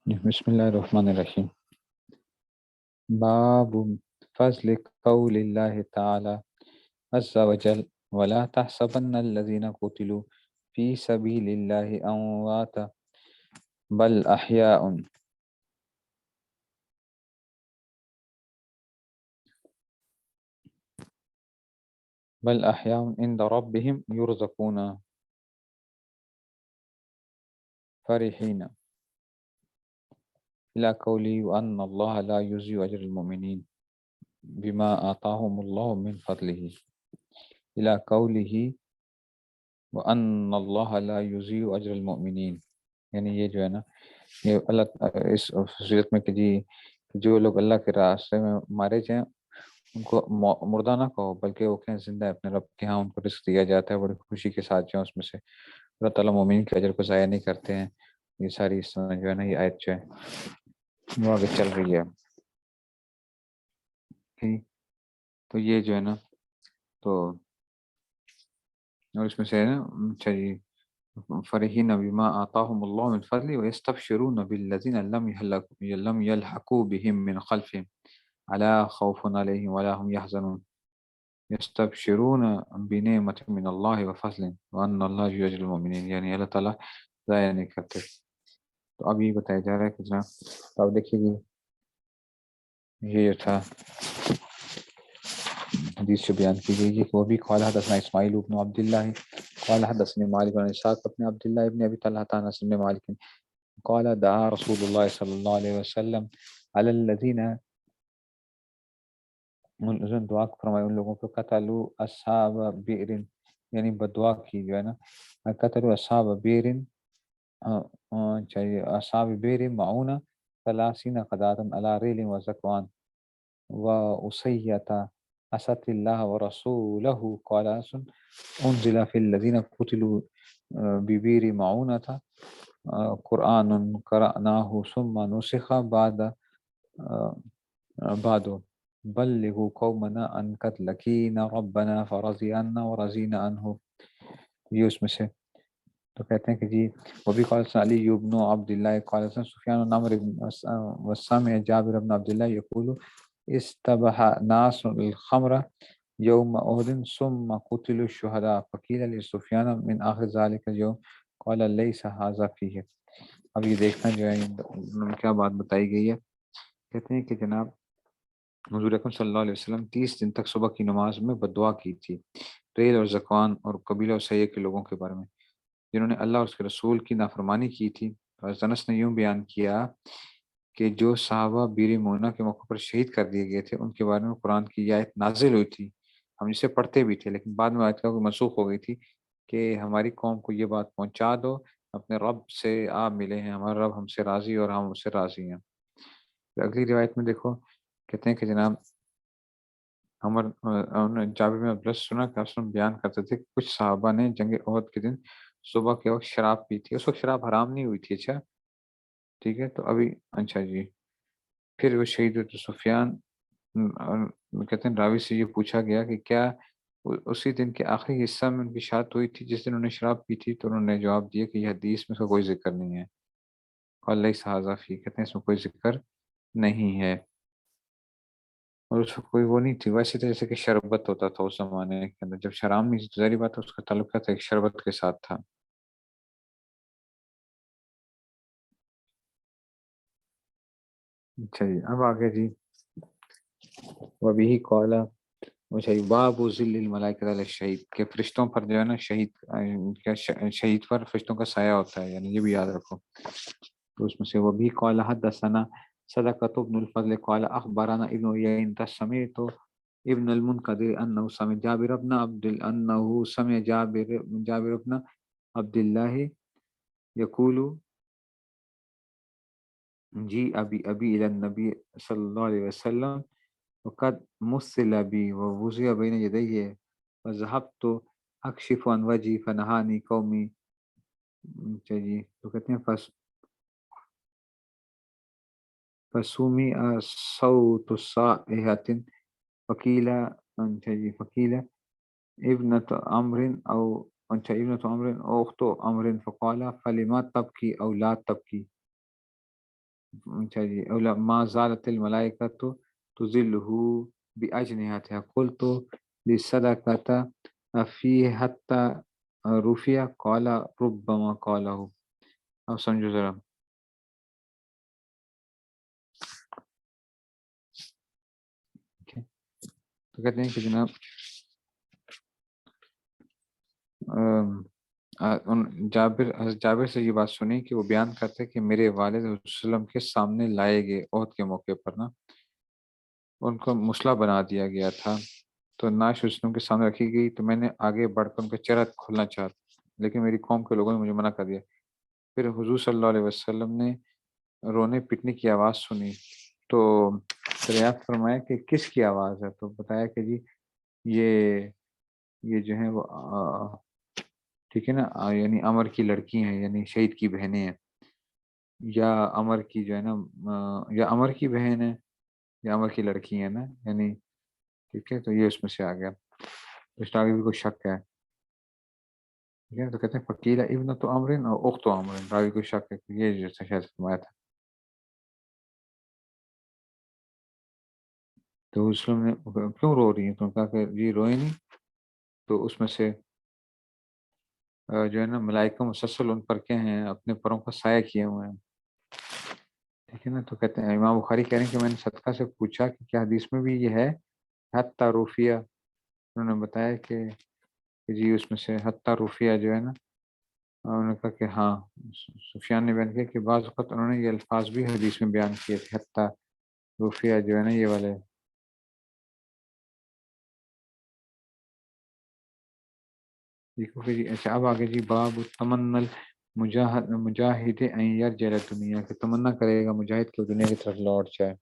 بسم اللہ الرحمن الرحیم۔ باب فضل قول اللہ تعالی عز وجل ولا تحسبن الذين قتلوا في سبيل الله امواتا بل احیاء عند ربهم يرزقون فرحين الى قوله وان الله لا يضيع اجر المؤمنين بما آتاهم الله من فضله الى قوله وان الله لا يضيع اجر المؤمنين، یعنی یہ جو ہے نا، یہ اللہ اس فضیلت میں کہ جی جو لوگ اللہ کے راستے میں مارے جائیں ان کو مردہ نہ کہو، بلکہ وہ کہیں زندہ ہے، اپنے رب کے ہاں ان کو رزق دیا جاتا ہے بڑی خوشی کے ساتھ جو ہے اس میں سے اللہ تعالیٰ مومنین کے اجر کو ضائع نہیں کرتے ہیں۔ یہ ساری اس میں جو ہے نا یہ آیت جو ہے وہ آگے چل رہی ہے۔ تو یہ جو ہے نا تو اور اس میں سے ہے نا اچھا جی فرحین بما آتاهم الله من فضله ويستبشرون بالذين لم يلحقوا بهم من خلفهم ألا خوف عليهم ولا هم يحزنون يستبشرون بنعمة من الله وفضل وأن الله يجزي المؤمنين، یعنی اللہ تعالیٰ ضائع نہیں کرتے۔ تو اب یہ بتایا جا رہا ہے کہ جناب تو اب دیکھیے جی یہ جو تھا حدیث جو بیان کی گئی ہے کہ وہ بھی قال حدثنا اسماعیل بن عبد اللہ قال حدثني مالك بن اسحاق بن عبد الله بن ابي طلحه عن انس بن مالك قال دعا رسول الله صلی اللہ علیہ وسلم علی الذین دعا فرمائے ان لوگوں کو قتلوا اصحاب بئر، یعنی بدعا کی جو ہے نا قتلوا اصحاب بئر چاہیے اصحاب بئر معونہ ثلاثین قداتا علی ریل و زکوان و اسیتا اسد اللہ ورسولہ قال انزل فی الذین قتلوا ببئر معونہ قرآن قرأناہ ثم نسخ بعد بلغوا قومنا ان قد لقینا ربنا فرضی عنا ورضینا عنہ، یہ اس میں سے۔ تو کہتے ہیں کہ جی وبی قال علی بن عبد الله قال سفیان بن عمرو وسمع جابر بن عبد الله يقول استبح ناس الخمر يوم أحد ثم قتلوا الشهداء فقيل لسفیان من آخر ذلك اليوم قال ليس هذا فيه۔ اب یہ دیکھنا جو ہے کیا بات بتائی گئی ہے، کہتے ہیں کہ جناب حضور اکرم صلی اللہ علیہ وسلم 30 دن تک صبح کی نماز میں بدعا کی تھی ریل اور زکوان اور قبیلہ اور سیہ کے لوگوں کے بارے میں جنہوں نے اللہ اور اس کے رسول کی نافرمانی کی تھی۔ حضرت انس نے یوں بیان کیا کہ جو صحابہ بیر مونا کے موقع پر شہید کر دیے گئے تھے ان کے بارے میں قرآن کی یہ آیت نازل ہوئی تھی، ہم اسے پڑھتے بھی تھے، لیکن بعد میں آیت منسوخ ہو گئی تھی کہ ہماری قوم کو یہ بات پہنچا دو اپنے رب سے آپ ملے ہیں، ہمارا رب ہم سے راضی اور ہم اس سے راضی ہیں۔ اگلی روایت میں دیکھو کہتے ہیں کہ جناب جابر میں عبداللہ سنا کہ آپ بیان کرتے تھے کہ کچھ صحابہ نے جنگ احد کے دن صبح کے وقت شراب پی تھی، اس وقت شراب حرام نہیں ہوئی تھی، اچھا ٹھیک ہے، تو ابھی اچھا جی پھر وہ شہید سفیان کہتے ہیں راوی سے یہ پوچھا گیا کہ کیا اسی دن کے آخری حصہ میں ان کی شہادت ہوئی تھی جس دن انہوں نے شراب پی تھی، تو انہوں نے جواب دیا کہ یہ حدیث میں اس کا کوئی ذکر نہیں ہے، اللہ صحازہ فی، کہتے ہیں اس میں کوئی ذکر نہیں ہے، اور اس کو کوئی وہ نہیں تھی، ویسے تو جیسے کہ شربت ہوتا تھا اس زمانے کے اندر، جب شراب نہیں تھی تو ظاہری بات ہے اس کا تعلق کیا تھا، ایک شربت کے ساتھ تھا۔ اچھا جی اب آگے جی وبی قال اچھا باب ذل الملائکۃ علی الشہید، کہ فرشتوں پر جو ہے نا شہید پر فرشتوں کا سایہ ہوتا ہے، یعنی یہ بھی یاد رکھو۔ تو اس میں سے وبی قال حدثنا صدقۃ بن الفضل قال اخبرنا ابن عیینۃ سمعت ابن المنقدر انه سمع جابر بن عبد الله يقول جی ابی الى النبی صلی اللہ علیہ وسلم وقد مثل بی ووضع بین یدیہ فذهبت اکشف عن وجهی فنہانی قومی، جی تو کہتے ہیں فسمع صوت صائحة فقیل فقیل ابنة عمرو او ابنة عمرو او اخت عمرو فقال فلما تبکی او لا تبکی، اچھا جی، ما زالت الملائکۃ تظلہ باجنحتها قلت لصدقۃ فی حتی رفیع قال ربما قالہ. اب سمجھو ذرا. Okay. تو کہتے ہیں کہ جناب جابر سے یہ بات سنی کہ وہ بیان کرتے کہ میرے والد علیہ وسلم کے سامنے لائے گئے عہد کے موقع پر نا ان کو مسئلہ بنا دیا گیا تھا، تو نعش وسلم کے سامنے رکھی گئی، تو میں نے آگے بڑھ کر ان کا چہرہ کھولنا چاہا لیکن میری قوم کے لوگوں نے مجھے منع کر دیا. پھر حضور صلی اللہ علیہ وسلم نے رونے پٹنے کی آواز سنی تو دریافت فرمایا کہ کس کی آواز ہے، تو بتایا کہ جی یہ جو ہیں وہ ٹھیک ہے نا، یعنی عمر کی لڑکی ہیں، یعنی شہید کی بہنیں ہیں، یا عمر کی جو ہے نا یا عمر کی بہن ہے یا عمر کی لڑکی ہے نا، یعنی ٹھیک ہے، تو یہ اس میں سے آ گیا. اس آگے بھی کوئی شک ہے، ٹھیک ہے، تو کہتے ہیں فقیلا ابن تو عمرن اور اخت عمرن، راوی کوئی شک ہے کہ یہ جو شاید فرمایا تھا. تو اسلم نے کیوں رو رہی ہیں، تو کہا کہ جی روئے نہیں، تو اس میں سے جو ہے نا ملائکہ مسلسل ان پر کیا ہیں، اپنے پروں کا سایہ کیے ہوئے ہیں، ٹھیک ہے نا. تو کہتے ہیں امام بخاری کہہ رہے ہیں کہ میں نے صدقہ سے پوچھا کہ کیا حدیث میں بھی یہ ہے حتی روفیہ، انہوں نے بتایا کہ جی اس میں سے حتی روفیہ جو ہے نا، انہوں نے کہا کہ ہاں. سفیان نے بیان کیا کہ بعض وقت انہوں نے یہ الفاظ بھی حدیث میں بیان کیے تھے، حتی روفیہ جو ہے نا یہ والے. جی اچھا، اب آگے جی باب تمنل مجاہد ان یرجع الی دنیا، کہ تمنا کرے گا مجاہد کہ دنیا کی طرف لوٹ جائے.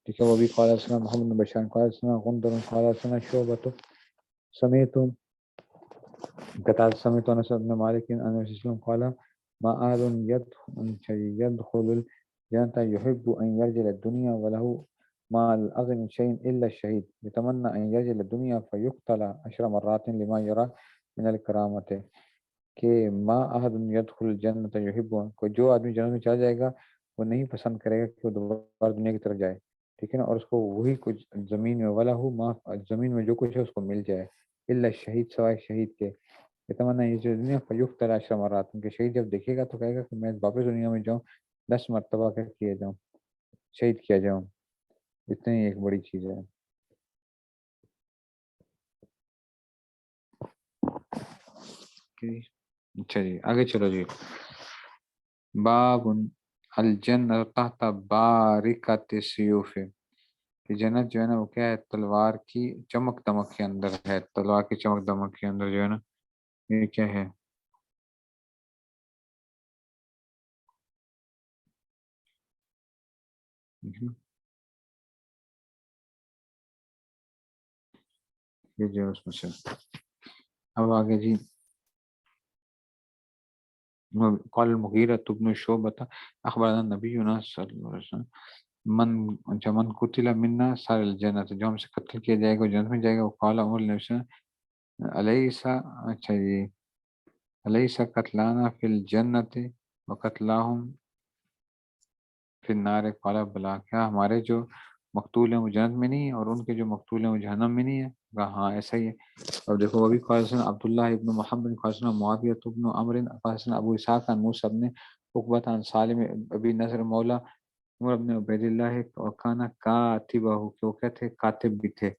ٹھیک ہے، وہ بھی قال حدثنا محمد بن بشار قال حدثنا غندر قال حدثنا شعبۃ سمعت قتادہ سمعت انس بن مالک ان النبي صلی اللہ علیہ وسلم قال ما احد يدخل الجنة يحب ان يرجع الى الدنيا وله ما الاغنى من شيء الا الشهيد يتمنى ان يرجع الى الدنيا فيقتل 10 مرات لما يرى من الکرامت، کہ ما احد يدخل الجنة يحب، کو جو آدمی جنت میں چلا جائے گا وہ نہیں پسند کرے گا کہ وہ دوبارہ دنیا کی طرف جائے، ٹھیک ہے نا، اور اس کو وہی کچھ زمین میں والا ہو ما زمین میں جو کچھ ہے اس کو مل جائے، الا شہید سوائے شہید کے. یہ تمنا یہ جو دنیا فیقتل 10 مرات، کہ شہید جب دیکھے گا تو کہے گا کہ میں واپس دنیا میں جاؤں 10 مرتبہ کیا جاؤں، شہید کیا جاؤں. اتنی ایک بڑی چیز ہے. اچھا جی آگے چلو جی. باب الجنہ تحت بارکۃ السیوف، کہ جنت جو ہے نا وہ کیا ہے، تلوار کی چمک دمک کے اندر ہے، تلوار کی چمک دمک کے اندر جو ہے نا یہ کیا ہے. یہ جو ہے اس میں سے. اب آگے جی قال المغیرۃ بن شعبۃ اخبرنا نبینا صلی اللہ علیہ وسلم من قتل منا سار الجنت، جو ہم سے قتل کیا جائے گا وہ جنت میں جائے گا. وہ قال عمر نے علیہ، اچھا جی، علیہ قتلانا فی الجنت و قتلاہم فی النار، قال بلا، کیا ہمارے جو مقتول ہیں وہ جنت میں نہیں ہیں اور ان کے جو مقتول ہیں وہ جہنم میں نہیں ہیں؟ کہا ہاں ایسا ہی ہے. اور دیکھو وہ بھی قال حدثنا عبداللہ ابن محمد قال حدثنا معاویہ ابن عمرو قال حدثنا ابو اسحاق عن موسیٰ بن عقبہ عن سالم ابی نصر مولا عمر بن عبید اللہ وکانا کاتبہ، کہ وہ کیا تھے، کاتب بھی تھے.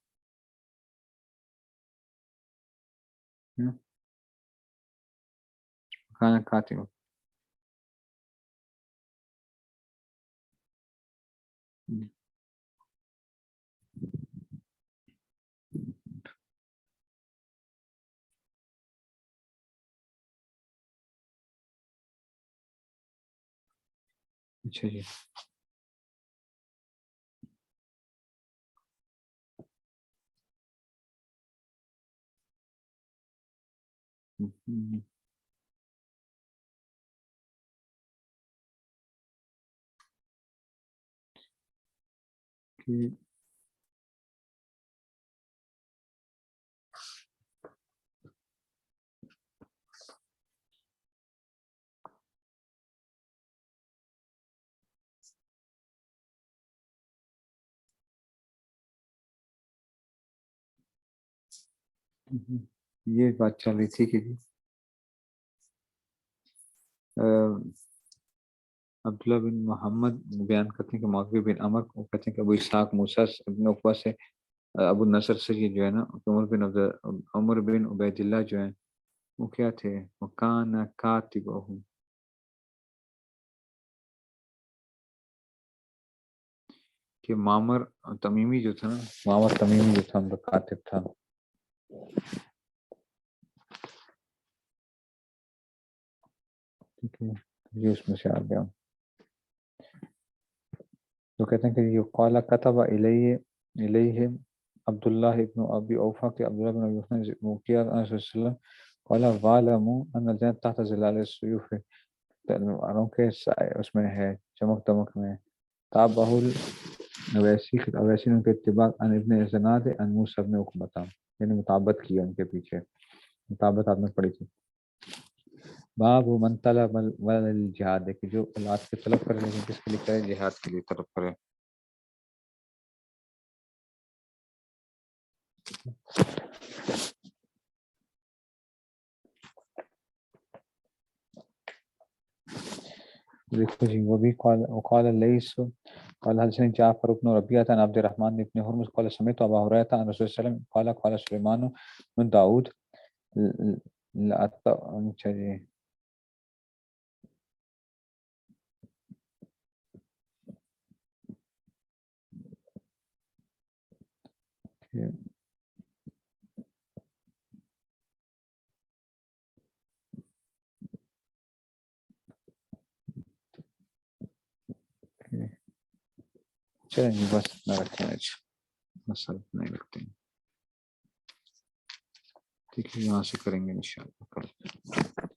کانا کاتب. اچھا جی. یہ بات چل رہی تھی کہ جی عبداللہ بن محمد بیان کرتے ہیں کہ موقع بن عمر کو کہتے ہیں کہ ابو اسحاق موسیٰ ابن عقبہ سے ابو نصر سے یہ جو ہے نا عمر بن عبید اللہ جو ہیں وہ کیا تھے، وکان کاتبہم، کہ معمر تمیمی جو تھا نا، معمر تمیمی جو تھا ان کا کاتب تھا. ٹھیک ہے، یہ اس میں سے آ گیا. تو کہتے ہیں کہ یہ قال کتب الیہ عبداللہ ابن ابی اوفا کہ عبداللہ بن ابی اوفا نے وہ کیا رسول اللہ صلی اللہ علیہ وسلم قال وعلموا ان الجنة تحت ظلال السيوف، تلواروں کے سائے اس میں ہے، چمک دمک میں. تابعہ اویسی نے ان کے اتباع عن ابن زناد عن موسیٰ بن عقبہ، یعنی مطابت کی ان کے پیچھے، مطابت آپ نے پڑھی تھی. باب من طلب الجہاد، کہ جو اولاد کے طلب کرے لیکن کس کے لیے کرے، جہاد کے لیے طلب کرے. دیکھو جی وہ بھی قال لیس قال حدثني جعفر بن ربيعة عن عبد الرحمن بن هرمز قال سمعت ابا هريرة عن رسول الله صلى الله عليه وسلم قال سليمان بن داود اچھا جی چلیں جی بس اتنا رکھتے ہیں، مسئلہ نہیں رکھتے ہیں. ٹھیک ہے، یہاں سے کریں گے انشاءاللہ کل.